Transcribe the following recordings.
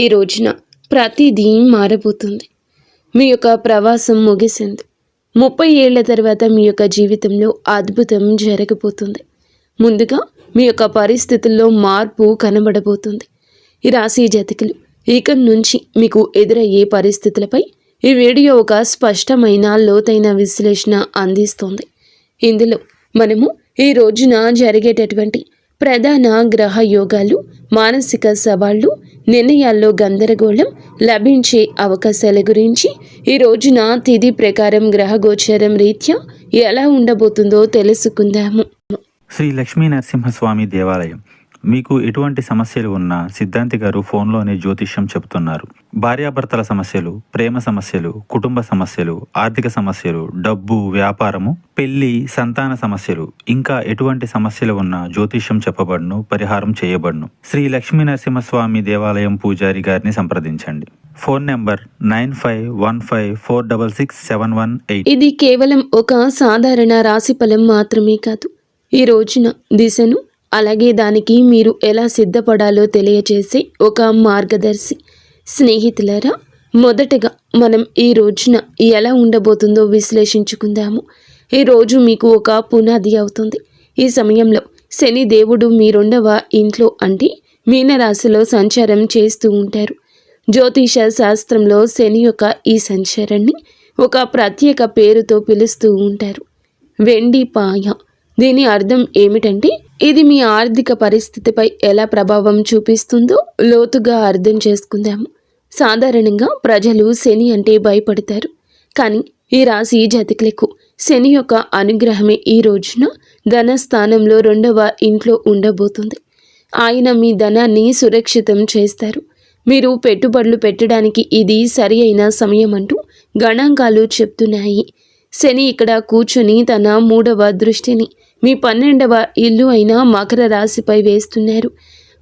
ఈ రోజున ప్రతిదీ మారబోతుంది. మీ యొక్క ప్రవాసం ముగిసింది. 30 ఏళ్ల తర్వాత మీ యొక్క జీవితంలో అద్భుతం జరగబోతుంది. ముందుగా మీ యొక్క పరిస్థితుల్లో మార్పు కనబడబోతుంది. ఈ రాశి జాతకులు ఇక నుంచి మీకు ఎదురయ్యే పరిస్థితులపై ఈ వీడియో ఒక స్పష్టమైన లోతైన విశ్లేషణ అందిస్తోంది. ఇందులో మనము ఈ రోజున జరిగేటటువంటి ప్రధాన గ్రహ యోగాలు, మానసిక సవాళ్లు, నిర్ణయాల్లో గందరగోళం, లభించే అవకాశాల గురించి, ఈ రోజున తిథి ప్రకారం గ్రహ గోచారం రీత్యా ఎలా ఉండబోతుందో తెలుసుకుందాము. శ్రీ లక్ష్మీ నరసింహస్వామి దేవాలయం. మీకు ఎటువంటి సమస్యలు ఉన్నా సిద్ధాంతి గారు ఫోన్లోనే జ్యోతిష్యం చెబుతున్నారు. భార్యాభర్తల సమస్యలు, ప్రేమ సమస్యలు, కుటుంబ సమస్యలు, ఆర్థిక సమస్యలు, డబ్బు, వ్యాపారము, పెళ్లి, సంతాన సమస్యలు, ఇంకా ఎటువంటి సమస్యలు ఉన్నా జ్యోతిష్యం చెప్పబడును, పరిహారం చేయబడును. శ్రీ లక్ష్మీ నరసింహస్వామి దేవాలయం పూజారి గారిని సంప్రదించండి. Phone number 9515466718. ఇది కేవలం ఒక సాధారణ రాశి ఫలం మాత్రమే కాదు. ఈ రోజున దిశను, అలాగే దానికి మీరు ఎలా సిద్ధపడాలో తెలియజేసే ఒక మార్గదర్శి. స్నేహితులారా, మొదటగా మనం ఈ రోజున ఎలా ఉండబోతుందో విశ్లేషించుకుందాము. ఈ రోజు మీకు ఒక పునాది అవుతుంది. ఈ సమయంలో శని దేవుడు మీ 2వ ఇంట్లో అంటే మీనరాశిలో సంచారం చేస్తూ ఉంటారు. జ్యోతిష శాస్త్రంలో శని యొక్క ఈ సంచారాన్ని ఒక ప్రత్యేక పేరుతో పిలుస్తూ ఉంటారు, వెండి పాయ. దీని అర్థం ఏమిటంటే ఇది మీ ఆర్థిక పరిస్థితిపై ఎలా ప్రభావం చూపిస్తుందో లోతుగా అర్థం చేసుకుందాము. సాధారణంగా ప్రజలు శని అంటే భయపడతారు. కానీ ఈ రాశి జాతకులకు శని యొక్క అనుగ్రహమే ఈ రోజున ధనస్థానంలో 2వ ఇంట్లో ఉండబోతుంది. ఆయన మీ ధనాన్ని సురక్షితం చేస్తారు. మీరు పెట్టుబడులు పెట్టడానికి ఇది సరి అయిన సమయం అంటూ గణాంకాలు చెప్తున్నాయి. శని ఇక్కడ కూర్చుని తన 3వ దృష్టిని మీ 12వ ఇల్లు అయిన మకర రాశిపై వేస్తున్నారు.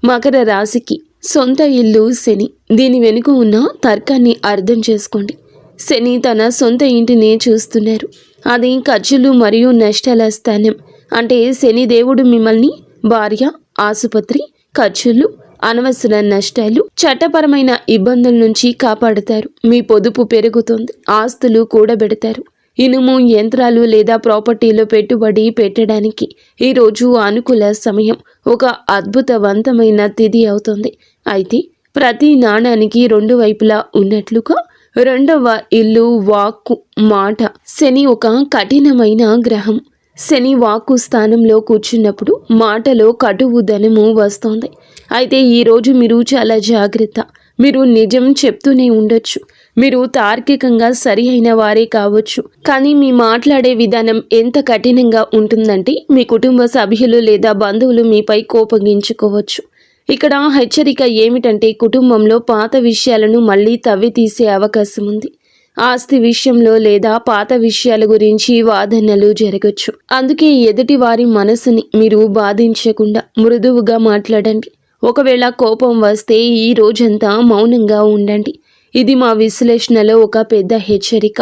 మకర రాశికి సొంత ఇల్లు శని. దీని వెనుక ఉన్న తర్కాన్ని అర్థం చేసుకోండి. శని తన సొంత ఇంటిని చూస్తున్నారు. అది ఖర్చులు మరియు నష్టాల స్థానం. అంటే శని దేవుడు మిమ్మల్ని భార్య, ఆసుపత్రి ఖర్చులు, అనవసర నష్టాలు, చట్టపరమైన ఇబ్బందుల నుంచి కాపాడుతారు. మీ పొదుపు పెరుగుతుంది. ఆస్తులు కూడబెడతారు. ఇనుము, యంత్రాలు లేదా ప్రాపర్టీలో పెట్టుబడి పెట్టడానికి ఈరోజు అనుకూల సమయం. ఒక అద్భుతవంతమైన తిథి అవుతుంది. అయితే ప్రతి నాణానికి 2 వైపులా ఉన్నట్లుగా 2వ ఇల్లు, వాక్కు, మాట. శని ఒక కఠినమైన గ్రహం. శని వాక్కు స్థానంలో కూర్చున్నప్పుడు మాటలో కటువు ధనము వస్తోంది. అయితే ఈరోజు మీరు చాలా జాగ్రత్త. మీరు నిజం చెప్తూనే ఉండొచ్చు. మీరు తార్కికంగా సరి అయిన వారే కావచ్చు. కానీ మీ మాట్లాడే విధానం ఎంత కఠినంగా ఉంటుందంటే మీ కుటుంబ సభ్యులు లేదా బంధువులు మీపై కోపగించుకోవచ్చు. ఇక్కడ హెచ్చరిక ఏమిటంటే కుటుంబంలో పాత విషయాలను మళ్ళీ తవ్వి తీసే అవకాశం ఉంది. ఆస్తి విషయంలో లేదా పాత విషయాల గురించి వాదనలు జరగచ్చు. అందుకే ఎదుటి వారి మనసుని మీరు బాధించకుండా మృదువుగా మాట్లాడండి. ఒకవేళ కోపం వస్తే ఈ రోజంతా మౌనంగా ఉండండి. ఇది మా విశ్లేషణలో ఒక పెద్ద హెచ్చరిక.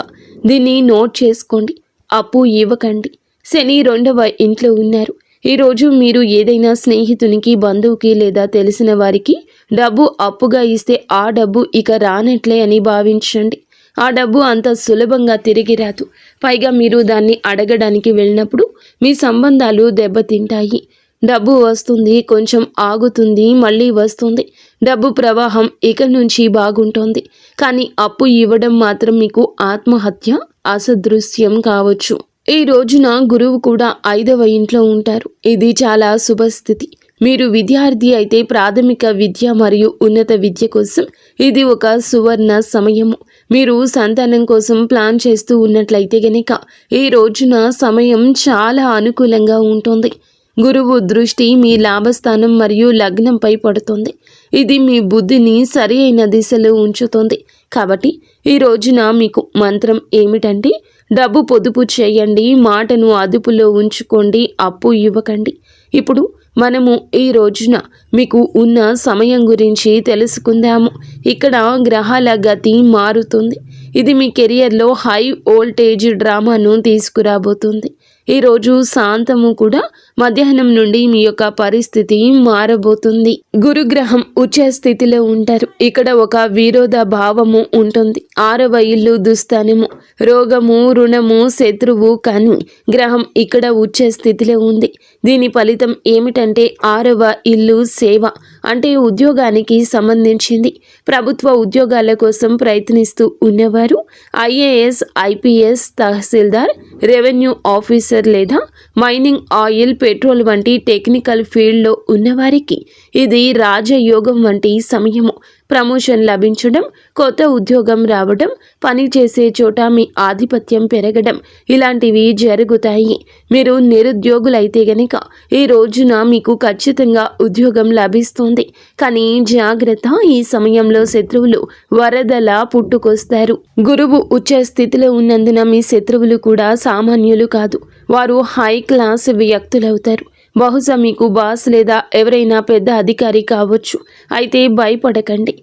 దీన్ని నోట్ చేసుకోండి. అప్పు ఇవ్వకండి. శని 2వ ఇంట్లో ఉన్నారు. ఈరోజు మీరు ఏదైనా స్నేహితునికి, బంధువుకి లేదా తెలిసిన వారికి డబ్బు అప్పుగా ఇస్తే ఆ డబ్బు ఇక రానట్లే అని భావించండి. ఆ డబ్బు అంత సులభంగా తిరిగి రాదు. పైగా మీరు దాన్ని అడగడానికి వెళ్ళినప్పుడు మీ సంబంధాలు దెబ్బతింటాయి. డబ్బు వస్తుంది, కొంచెం ఆగుతుంది, మళ్ళీ వస్తుంది. డబ్బు ప్రవాహం ఇక నుంచి బాగుంటుంది. కానీ అప్పు ఇవ్వడం మాత్రం మీకు ఆత్మహత్య అసదృశ్యం కావచ్చు. ఈ రోజున గురువు కూడా 5వ ఇంట్లో ఉంటారు. ఇది చాలా శుభస్థితి. మీరు విద్యార్థి అయితే ప్రాథమిక విద్య మరియు ఉన్నత విద్య కోసం ఇది ఒక సువర్ణ సమయము. మీరు సంతానం కోసం ప్లాన్ చేస్తూ ఉన్నట్లయితే గనక ఈ రోజున సమయం చాలా అనుకూలంగా ఉంటుంది. గురువు దృష్టి మీ లాభస్థానం మరియు లగ్నంపై పడుతుంది. ఇది మీ బుద్ధిని సరి అయిన దిశలో ఉంచుతుంది. కాబట్టి ఈ రోజున మీకు మంత్రం ఏమిటంటే డబ్బు పొదుపు చేయండి, మాటను అదుపులో ఉంచుకోండి, అప్పు ఇవ్వకండి. ఇప్పుడు మనము ఈ రోజున మీకు ఉన్న సమయం గురించి తెలుసుకుందాము. ఇక్కడ గ్రహాల గతి మారుతుంది. ఇది మీ కెరియర్లో హై వోల్టేజ్ డ్రామాను తీసుకురాబోతుంది. ఈరోజు శాంతము కూడా మధ్యాహ్నం నుండి మీ యొక్క పరిస్థితి మారబోతుంది. గురుగ్రహం ఉచ్చ స్థితిలో ఉంటారు. ఇక్కడ ఒక విరోధ భావము ఉంటుంది. 6వ ఇల్లు దుస్థానము, రోగము, రుణము, శత్రువు. కానీ గ్రహం ఇక్కడ ఉచ్చ స్థితిలో ఉంది. దీని ఫలితం ఏమిటంటే 6వ ఇల్లు సేవ, అంటే ఉద్యోగానికి సంబంధించింది. ప్రభుత్వ ఉద్యోగాల కోసం ప్రయత్నిస్తూ ఉన్నవారు, ఐఏఎస్, ఐపీఎస్, తహసీల్దార్, రెవెన్యూ ఆఫీసర్ లేదా మైనింగ్, ఆయిల్, పెట్రోల్ వంటి టెక్నికల్ ఫీల్డ్లో ఉన్నవారికి ఇది రాజయోగం వంటి సమయము. ప్రమోషన్ లభించడం, కొత్త ఉద్యోగం రావడం, పని చేసే చోట మీ ఆధిపత్యం పెరగడం ఇలాంటివి జరుగుతాయి. మీరు నిరుద్యోగులైతే గనక ఈ రోజున మీకు ఖచ్చితంగా ఉద్యోగం లభిస్తుంది. కానీ జాగ్రత్త, ఈ సమయంలో శత్రువులు వరదలా పుట్టుకొస్తారు. గురువు ఉచ్చ స్థితిలో ఉన్నందున మీ శత్రువులు కూడా సామాన్యులు కాదు. వారు హై క్లాస్ వ్యక్తులవుతారు. బహుశా మీకు బాస్ లేదా ఎవరైనా పెద్ద అధికారి కావచ్చు. అయితే భయపడకండి.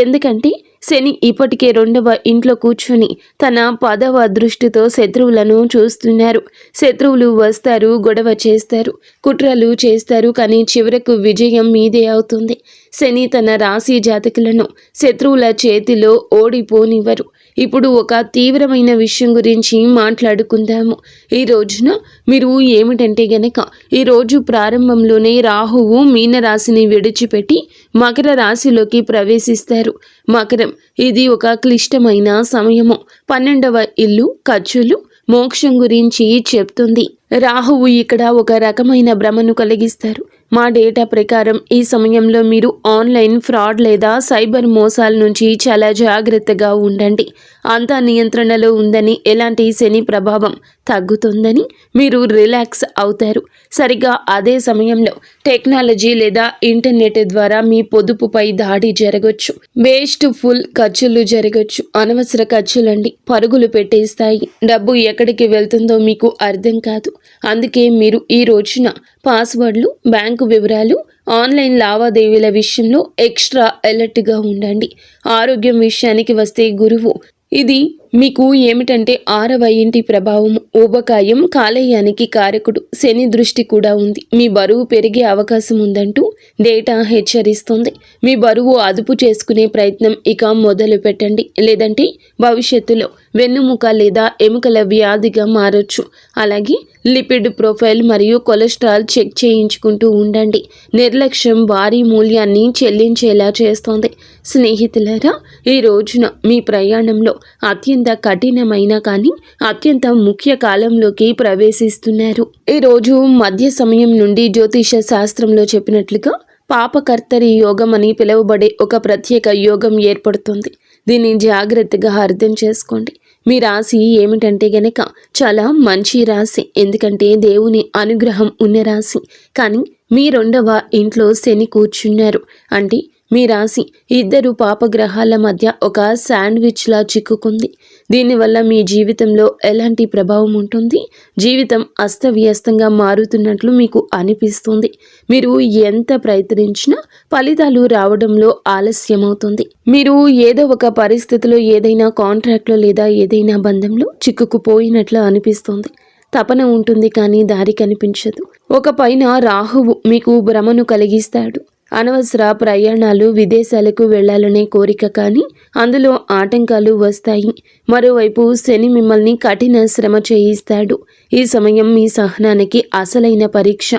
ఎందుకంటే శని ఇప్పటికే 2వ ఇంట్లో కూర్చొని తన 10వ దృష్టితో శత్రువులను చూస్తున్నారు. శత్రువులు వస్తారు, గొడవ చేస్తారు, కుట్రలు చేస్తారు. కానీ చివరకు విజయం మీదే అవుతుంది. శని తన రాశి జాతకులను శత్రువుల చేతిలో ఓడిపోనివ్వరు. ఇప్పుడు ఒక తీవ్రమైన విషయం గురించి మాట్లాడుకుందాము. ఈ రోజున మీరు ఏమిటంటే గనక ఈరోజు ప్రారంభంలోనే రాహువు మీనరాశిని విడిచిపెట్టి మకర రాశిలోకి ప్రవేశిస్తారు. మకరం ఇది ఒక క్లిష్టమైన సమయము. 12వ ఇల్లు ఖర్చులు, మోక్షం గురించి చెప్తుంది. రాహువు ఇక్కడ ఒక రకమైన భ్రమను కలిగిస్తారు. మా డేటా ప్రకారం ఈ సమయంలో మీరు ఆన్లైన్ ఫ్రాడ్ లేదా సైబర్ మోసాల నుంచి చాలా జాగ్రత్తగా ఉండండి. అంతా నియంత్రణలో ఉందని, ఎలాంటి శని ప్రభావం తగ్గుతుందని మీరు రిలాక్స్ అవుతారు. సరిగ్గా అదే సమయంలో టెక్నాలజీ లేదా ఇంటర్నెట్ ద్వారా మీ పొదుపుపై దాడి జరగచ్చు. వేస్ట్ ఫుల్ ఖర్చులు జరగచ్చు. అనవసర ఖర్చులండి పరుగులు పెట్టేస్తాయి. డబ్బు ఎక్కడికి వెళ్తుందో మీకు అర్థం కాదు. అందుకే మీరు ఈ రోజున పాస్వర్డ్లు, బ్యాంకు వివరాలు, ఆన్లైన్ లావాదేవీల విషయంలో ఎక్స్ట్రా అలర్ట్గా ఉండండి. ఆరోగ్యం విషయానికి వస్తే గురువు ఇది మీకు ఏమిటంటే 6వ ఇంటి ప్రభావము. ఊబకాయం కాలేయానికి కారకుడు. శని దృష్టి కూడా ఉంది. మీ బరువు పెరిగే అవకాశం ఉందంటూ డేటా హెచ్చరిస్తుంది. మీ బరువు అదుపు చేసుకునే ప్రయత్నం ఇక మొదలు పెట్టండి. లేదంటే భవిష్యత్తులో వెన్నుముక లేదా ఎముకల వ్యాధిగా మారొచ్చు. అలాగే లిపిడ్ ప్రొఫైల్ మరియు కొలెస్ట్రాల్ చెక్ చేయించుకుంటూ ఉండండి. నిర్లక్ష్యం భారీ మూల్యాన్ని చెల్లించేలా చేస్తోంది. స్నేహితులారా, ఈ రోజున మీ ప్రయాణంలో అత్యంత కఠినమైన కానీ అత్యంత ముఖ్య కాలంలోకి ప్రవేశిస్తున్నారు. ఈరోజు మధ్య సమయం నుండి జ్యోతిష శాస్త్రంలో చెప్పినట్లుగా పాపకర్తరి యోగం అని పిలువబడే ఒక ప్రత్యేక యోగం ఏర్పడుతుంది. దీన్ని జాగ్రత్తగా అర్థం చేసుకోండి. మీ రాశి ఏమిటంటే గనక చాలా మంచి రాశి. ఎందుకంటే దేవుని అనుగ్రహం ఉన్న రాశి. కానీ మీ 2వ ఇంట్లో శని కూర్చున్నారు. అంటే మీ రాశి 2 పాపగ్రహాల మధ్య ఒక శాండ్విచ్లా చిక్కుకుంది. దీనివల్ల మీ జీవితంలో ఎలాంటి ప్రభావం ఉంటుంది? జీవితం అస్తవ్యస్తంగా మారుతున్నట్లు మీకు అనిపిస్తుంది. మీరు ఎంత ప్రయత్నించినా ఫలితాలు రావడంలో ఆలస్యమవుతుంది. మీరు ఏదో ఒక పరిస్థితిలో, ఏదైనా కాంట్రాక్ట్లో లేదా ఏదైనా బంధంలో చిక్కుకుపోయినట్లు అనిపిస్తుంది. తపన ఉంటుంది కానీ దారి కనిపించదు. ఒక పైన రాహువు మీకు భ్రమను కలిగిస్తాడు. అనవసర ప్రయాణాలు, విదేశాలకు వెళ్లాలనే కోరిక, కానీ అందులో ఆటంకాలు వస్తాయి. మరోవైపు శని మిమ్మల్ని కఠిన శ్రమ చేయిస్తాడు. ఈ సమయం మీ సహనానికి అసలైన పరీక్ష.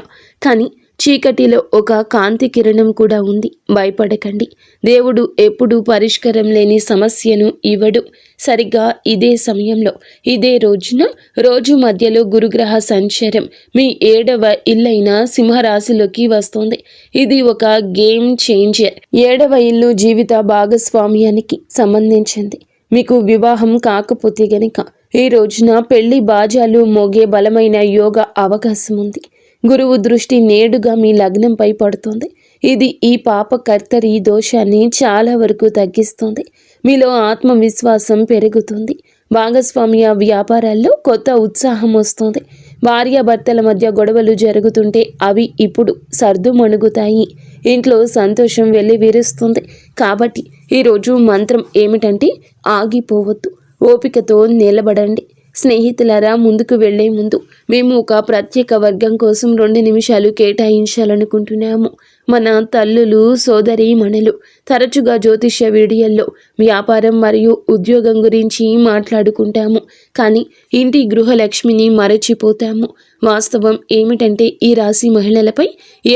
కానీ చీకటిలో ఒక కాంతి కిరణం కూడా ఉంది. భయపడకండి. దేవుడు ఎప్పుడూ పరిష్కారం లేని సమస్యను ఇవ్వడు. సరిగ్గా ఇదే సమయంలో, ఇదే రోజున, రోజు మధ్యలో గురుగ్రహ సంచారం మీ 7వ ఇల్లైన సింహరాశిలోకి వస్తుంది. ఇది ఒక గేమ్ చేంజర్. 7వ ఇల్లు జీవిత భాగస్వామ్యానికి సంబంధించింది. మీకు వివాహం కాకపోతే గనక ఈ రోజున పెళ్లి బాజాలు మోగే బలమైన యోగ అవకాశం ఉంది. గురువు దృష్టి నేడుగా మీ లగ్నంపై పడుతుంది. ఇది ఈ పాపకర్తరి దోషాన్ని చాలా వరకు తగ్గిస్తుంది. మీలో ఆత్మవిశ్వాసం పెరుగుతుంది. భాగస్వామ్య వ్యాపారాల్లో కొత్త ఉత్సాహం వస్తుంది. భార్యాభర్తల మధ్య గొడవలు జరుగుతుంటే అవి ఇప్పుడు సర్దుమణుగుతాయి. ఇంట్లో సంతోషం వెల్లివిరుస్తుంది. కాబట్టి ఈరోజు మంత్రం ఏమిటంటే ఆగిపోవద్దు. ఓపికతో నిలబడండి. స్నేహితులారా, ముందుకు వెళ్లే ముందు మేము ఒక ప్రత్యేక వర్గం కోసం 2 నిమిషాలు కేటాయించాలనుకుంటున్నాము. మన తల్లులు, సోదరీమణులు తరచుగా జ్యోతిష్య వీడియోల్లో వ్యాపారం మరియు ఉద్యోగం గురించి మాట్లాడుకుంటాము, కానీ ఇంటి గృహలక్ష్మిని మరచిపోతాము. వాస్తవం ఏమిటంటే ఈ రాశి మహిళలపై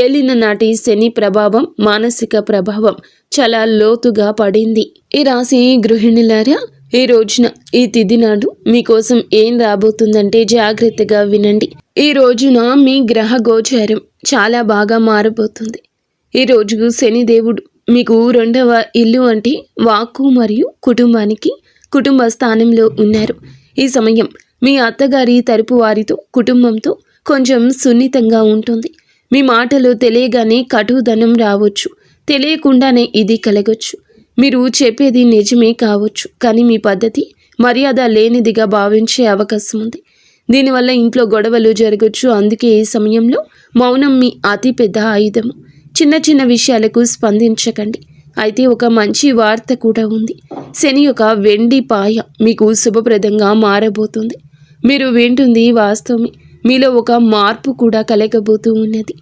ఏలిన నాటి శని ప్రభావం, మానసిక ప్రభావం చాలా లోతుగా పడింది. ఈ రాశి గృహిణులారా, ఈ రోజున, ఈ తిథి నాడు మీకోసం ఏం రాబోతుందంటే జాగ్రత్తగా వినండి. ఈ రోజున మీ గ్రహ గోచారం చాలా బాగా మారబోతుంది. ఈ రోజు శనిదేవుడు మీకు 2వ ఇల్లు అంటే వాక్కు మరియు కుటుంబానికి కుటుంబ స్థానంలో ఉన్నారు. ఈ సమయం మీ అత్తగారి తరపు వారితో, కుటుంబంతో కొంచెం సున్నితంగా ఉంటుంది. మీ మాటలు తెలియగానే కటుదనం రావచ్చు, తెలియకుండానే ఇది కలగొచ్చు. మీరు చెప్పేది నిజమే కావచ్చు, కానీ మీ పద్ధతి మర్యాద లేనిదిగా భావించే అవకాశం ఉంది. దీనివల్ల ఇంట్లో గొడవలు జరగచ్చు. అందుకే ఈ సమయంలో మౌనం మీ అతిపెద్ద ఆయుధము. చిన్న చిన్న విషయాలకు స్పందించకండి. అయితే ఒక మంచి వార్త కూడా ఉంది. శని యొక్క వెండి పాయ మీకు శుభప్రదంగా మారబోతుంది. మీరు వింటుంది వాస్తవమే. మీలో ఒక మార్పు కూడా కలగబోతూ ఉన్నది.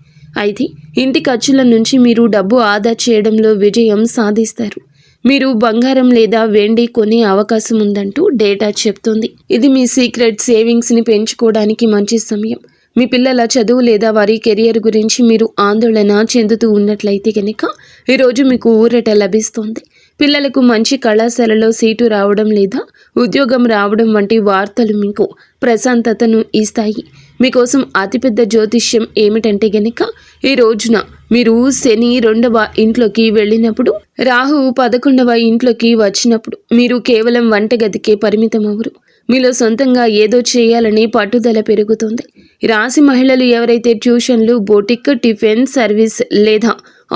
అయితే ఇంటి ఖర్చుల నుంచి మీరు డబ్బు ఆదా చేయడంలో విజయం సాధిస్తారు. మీరు బంగారం లేదా వెండి కొనే అవకాశం ఉందంటూ డేటా చెప్తుంది. ఇది మీ సీక్రెట్ సేవింగ్స్ని పెంచుకోవడానికి మంచి సమయం. మీ పిల్లల చదువు లేదా వారి కెరియర్ గురించి మీరు ఆందోళన చెందుతూ ఉన్నట్లయితే కనుక ఈరోజు మీకు ఊరట లభిస్తుంది. పిల్లలకు మంచి కళాశాలలో సీటు రావడం లేదా ఉద్యోగం రావడం వంటి వార్తలు మీకు ప్రశాంతతను ఇస్తాయి. మీకోసం అతిపెద్ద జ్యోతిష్యం ఏమిటంటే గనక ఈ రోజున మీరు శని 2వ ఇంట్లోకి వెళ్ళినప్పుడు, రాహు 11వ ఇంట్లోకి వచ్చినప్పుడు మీరు కేవలం వంటగదికే పరిమితం అవ్వరు. మీలో సొంతంగా ఏదో చేయాలని పట్టుదల పెరుగుతుంది. రాశి మహిళలు ఎవరైతే ట్యూషన్లు, బోటిక్, టిఫిన్ సర్వీస్ లేదా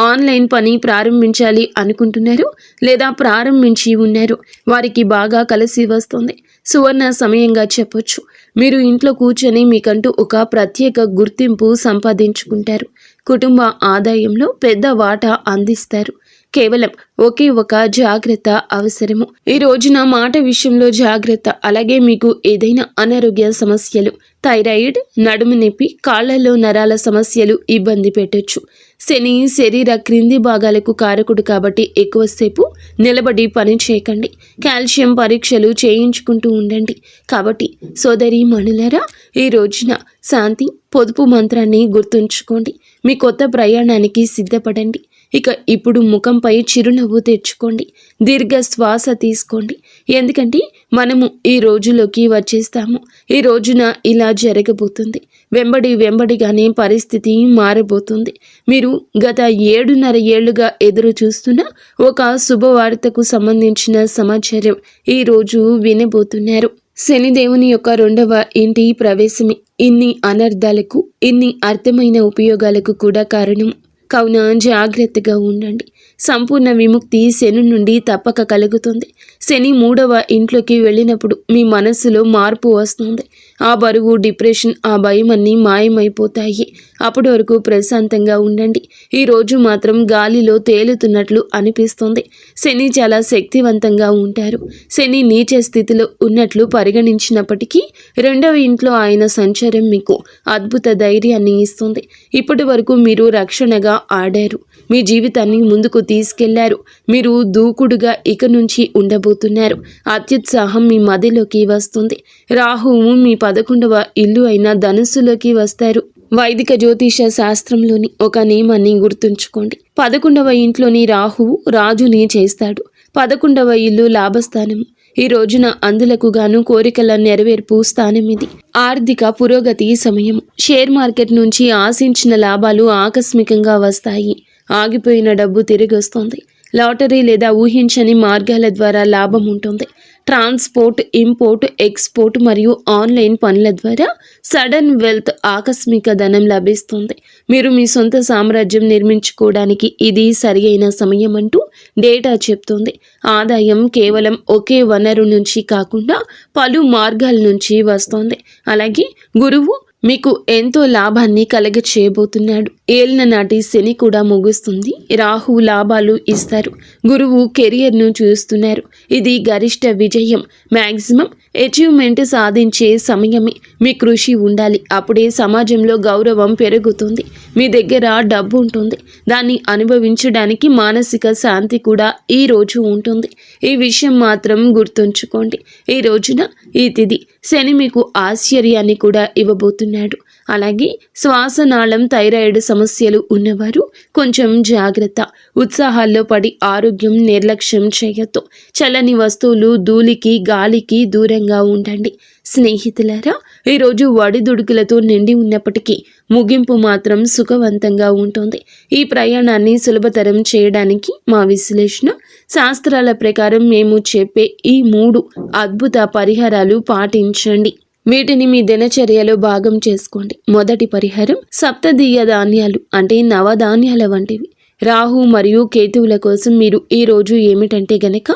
ఆన్లైన్ పని ప్రారంభించాలి అనుకుంటున్నారో లేదా ప్రారంభించి ఉన్నారో వారికి బాగా కలిసి వస్తుంది. సువర్ణ సమయంగా చెప్పొచ్చు. మీరు ఇంట్లో కూర్చొని మీకంటూ ఒక ప్రత్యేక గుర్తింపు సంపాదించుకుంటారు. కుటుంబ ఆదాయంలో పెద్ద వాటా అందిస్తారు. కేవలం ఒకే ఒక జాగ్రత్త అవసరము. ఈ రోజున మాట విషయంలో జాగ్రత్త. అలాగే మీకు ఏదైనా అనారోగ్య సమస్యలు, థైరాయిడ్, నడుము నొప్పి, కాళ్లలో నరాల సమస్యలు ఇబ్బంది పెట్టొచ్చు. శని శరీర క్రింది భాగాలకు కారకుడు కాబట్టి ఎక్కువసేపు నిలబడి పని చేయకండి. కాల్షియం పరీక్షలు చేయించుకుంటూ ఉండండి. కాబట్టి సోదరి మణులరా, ఈ రోజున శాంతి, పొదుపు మంత్రాన్ని గుర్తుంచుకోండి. మీ కొత్త ప్రయాణానికి సిద్ధపడండి. ఇక ఇప్పుడు ముఖంపై చిరునవ్వు తెచ్చుకోండి. దీర్ఘ శ్వాస తీసుకోండి. ఎందుకంటే మనము ఈ రోజులోకి వచ్చేస్తాము. ఈ రోజున ఇలా జరగబోతుంది. వెంబడిగానే పరిస్థితి మారబోతుంది. మీరు గత 7.5 ఏళ్లుగా ఎదురు చూస్తున్న ఒక శుభవార్తకు సంబంధించిన సమాచారం ఈ రోజు వినబోతున్నారు. శనిదేవుని యొక్క 2వ ఇంటి ప్రవేశమే ఇన్ని అనర్థాలకు, ఇన్ని అర్థమైన ఉపయోగాలకు కూడా కారణం. కావున జాగ్రత్తగా ఉండండి. సంపూర్ణ విముక్తి శని నుండి తప్పక కలుగుతుంది. శని 3వ ఇంట్లోకి వెళ్ళినప్పుడు మీ మనస్సులో మార్పు వస్తుంది. ఆ బరువు, డిప్రెషన్, ఆ భయం అన్నీ మాయమైపోతాయి. అప్పటి వరకు ప్రశాంతంగా ఉండండి. ఈ రోజు మాత్రం గాలిలో తేలుతున్నట్లు అనిపిస్తుంది. శని చాలా శక్తివంతంగా ఉంటారు. శని నీచ స్థితిలో ఉన్నట్లు పరిగణించినప్పటికీ 2వ ఇంట్లో ఆయన సంచారం మీకు అద్భుత ధైర్యాన్ని ఇస్తుంది. ఇప్పటి వరకు మీరు రక్షణగా ఆడారు. మీ జీవితాన్ని ముందుకు తీసుకెళ్లారు. మీరు దూకుడుగా ఇక నుంచి ఉండబోతున్నారు. అత్యుత్సాహం మీ మదిలోకి వస్తుంది. రాహువు మీ 11వ ఇల్లు అయిన ధనుస్సులోకి వస్తారు. వైదిక జ్యోతిష శాస్త్రంలోని ఒక నియమాన్ని గుర్తుంచుకోండి. 11వ ఇంట్లోని రాహువు రాజుని చేస్తాడు. 11వ ఇల్లు లాభస్థానము. ఈ రోజున అందులకు గాను కోరికల నెరవేర్పు స్థానం ఇది. ఆర్థిక పురోగతి సమయం. షేర్ మార్కెట్ నుంచి ఆశించిన లాభాలు ఆకస్మికంగా వస్తాయి. ఆగిపోయిన డబ్బు తిరిగి వస్తుంది. లాటరీ లేదా ఊహించని మార్గాల ద్వారా లాభం ఉంటుంది. ట్రాన్స్పోర్ట్, ఇంపోర్ట్, ఎక్స్పోర్ట్ మరియు ఆన్లైన్ పనుల ద్వారా సడన్ వెల్త్, ఆకస్మిక ధనం లభిస్తుంది. మీరు మీ సొంత సామ్రాజ్యం నిర్మించుకోవడానికి ఇది సరి అయిన సమయం అంటూ డేటా చెప్తుంది. ఆదాయం కేవలం ఒకే వనరు నుంచి కాకుండా పలు మార్గాల నుంచి వస్తుంది. అలాగే గురువు మీకు ఎంతో లాభాన్ని కలగ చేయబోతున్నాడు. ఏలిన నాటి శని కూడా ముగుస్తుంది. రాహు లాభాలు ఇస్తారు. గురువు కెరియర్ను చూస్తున్నారు. ఇది గరిష్ట విజయం, మ్యాక్సిమం అచీవ్మెంట్ సాధించే సమయమే. మీ కృషి ఉండాలి. అప్పుడే సమాజంలో గౌరవం పెరుగుతుంది. మీ దగ్గర డబ్బు ఉంటుంది. దాన్ని అనుభవించడానికి మానసిక శాంతి కూడా ఈ రోజు ఉంటుంది. ఈ విషయం మాత్రం గుర్తుంచుకోండి. ఈ రోజున ఈ తిథి శని మీకు ఆశ్చర్యాన్ని కూడా ఇవ్వబోతున్నాడు. అలాగే శ్వాసనాళం, థైరాయిడ్ సమస్యలు ఉన్నవారు కొంచెం జాగ్రత్త. ఉత్సాహాల్లో పడి ఆరోగ్యం నిర్లక్ష్యం చేయొద్దు. చల్లని వస్తువులు, ధూళికి, గాలికి దూరంగా ఉండండి. స్నేహితులారా, ఈరోజు ఒడిదుడుకులతో నిండి ఉన్నప్పటికీ ముగింపు మాత్రం సుఖవంతంగా ఉంటుంది. ఈ ప్రయాణాన్ని సులభతరం చేయడానికి మా విశ్లేషణ శాస్త్రాల ప్రకారం మేము చెప్పే ఈ 3 అద్భుత పరిహారాలు పాటించండి. వీటిని మీ దినచర్యలో భాగం చేసుకోండి. మొదటి పరిహారం సప్తదీయ ధాన్యాలు అంటే నవధాన్యాల వంటివి. రాహు మరియు కేతువుల కోసం మీరు ఈ రోజు ఏమిటంటే గనక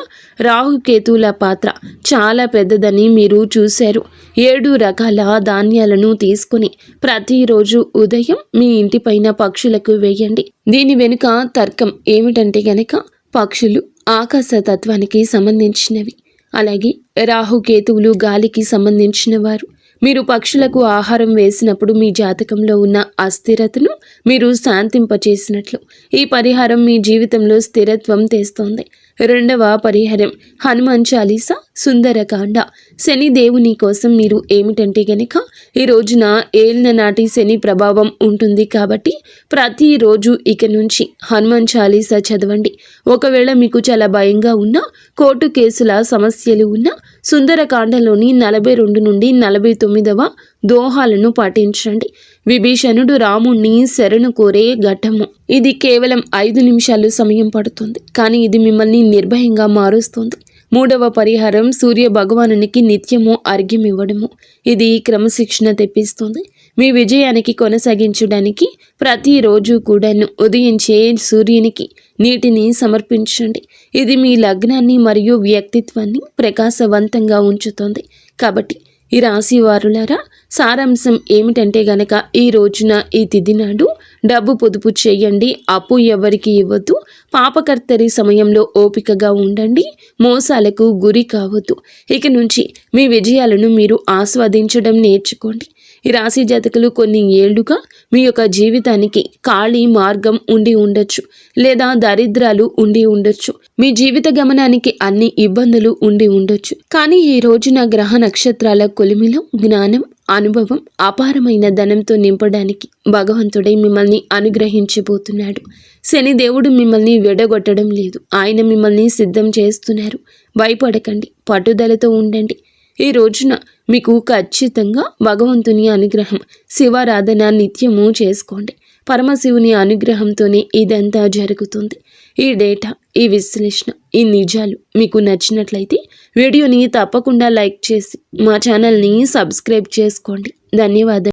రాహు కేతువుల పాత్ర చాలా పెద్దదని మీరు చూశారు. 7 రకాల ధాన్యాలను తీసుకుని ప్రతిరోజు ఉదయం మీ ఇంటిపైన పక్షులకు వేయండి. దీని వెనుక తర్కం ఏమిటంటే గనక పక్షులు ఆకాశ తత్వానికి సంబంధించినవి. అలాగే రాహుకేతువులు గాలికి సంబంధించిన వారు. మీరు పక్షులకు ఆహారం వేసినప్పుడు మీ జాతకంలో ఉన్న అస్థిరతను మీరు శాంతింపచేసినట్లు. ఈ పరిహారం మీ జీవితంలో స్థిరత్వం తెస్తోంది. రెండవ పరిహారం హనుమాన్ చాలీసా, సుందరకాండ. శని దేవుని కోసం మీరు ఏమిటంటే గనక ఈ రోజున ఏలిన నాటి శని ప్రభావం ఉంటుంది కాబట్టి ప్రతిరోజు ఇక నుంచి హనుమాన్ చాలీసా చదవండి. ఒకవేళ మీకు చాలా భయంగా ఉన్నా, కోర్టు కేసుల సమస్యలు ఉన్నా సుందరకాండలోని 42 నుండి 49వ దోహాలను పాటించండి. విభీషణుడు రాముణ్ణి శరణు కోరే ఘట్టము. ఇది కేవలం 5 నిమిషాలు సమయం పడుతుంది, కానీ ఇది మిమ్మల్ని నిర్భయంగా మారుస్తుంది. మూడవ పరిహారం సూర్య భగవానునికి నిత్యము అర్ఘ్యం ఇవ్వడము. ఇది క్రమశిక్షణ తెప్పిస్తుంది. మీ విజయానికి కొనసాగించడానికి ప్రతిరోజు కూడాను ఉదయించే సూర్యునికి నీటిని సమర్పించండి. ఇది మీ లగ్నాన్ని మరియు వ్యక్తిత్వాన్ని ప్రకాశవంతంగా ఉంచుతుంది. కాబట్టి ఈ రాశి వారులారా, సారాంశం ఏమిటంటే గనక ఈ రోజున ఈ తిథి నాడు డబ్బు పొదుపు చేయండి. అప్పు ఎవరికి ఇవ్వద్దు. పాపకర్తరి సమయంలో ఓపికగా ఉండండి. మోసాలకు గురి కావద్దు. ఇక నుంచి మీ విజయాలను మీరు ఆస్వాదించడం నేర్చుకోండి. ఈ రాశి జాతకులు కొన్ని ఏళ్లుగా మీ యొక్క జీవితానికి ఖాళీ మార్గం ఉండి ఉండొచ్చు, లేదా దరిద్రాలు ఉండి ఉండొచ్చు. మీ జీవిత గమనానికి అన్ని ఇబ్బందులు ఉండి ఉండొచ్చు. కానీ ఈ రోజున గ్రహ నక్షత్రాల కొలిమిలో జ్ఞానం, అనుభవం, అపారమైన ధనంతో నింపడానికి భగవంతుడే మిమ్మల్ని అనుగ్రహించబోతున్నాడు. శని దేవుడు మిమ్మల్ని విడగొట్టడం లేదు. ఆయన మిమ్మల్ని సిద్ధం చేస్తున్నారు. భయపడకండి, పట్టుదలతో ఉండండి. ఈ రోజున మీకు ఖచ్చితంగా భగవంతుని అనుగ్రహం, శివారాధన నిత్యము చేసుకోండి. పరమశివుని అనుగ్రహంతోనే ఇదంతా జరుగుతుంది. ఈ డేటా, ఈ విశ్లేషణ, ఈ నిజాలు మీకు నచ్చినట్లయితే వీడియోని తప్పకుండా లైక్ చేసి మా ఛానల్ని సబ్స్క్రైబ్ చేసుకోండి. ధన్యవాదాలు.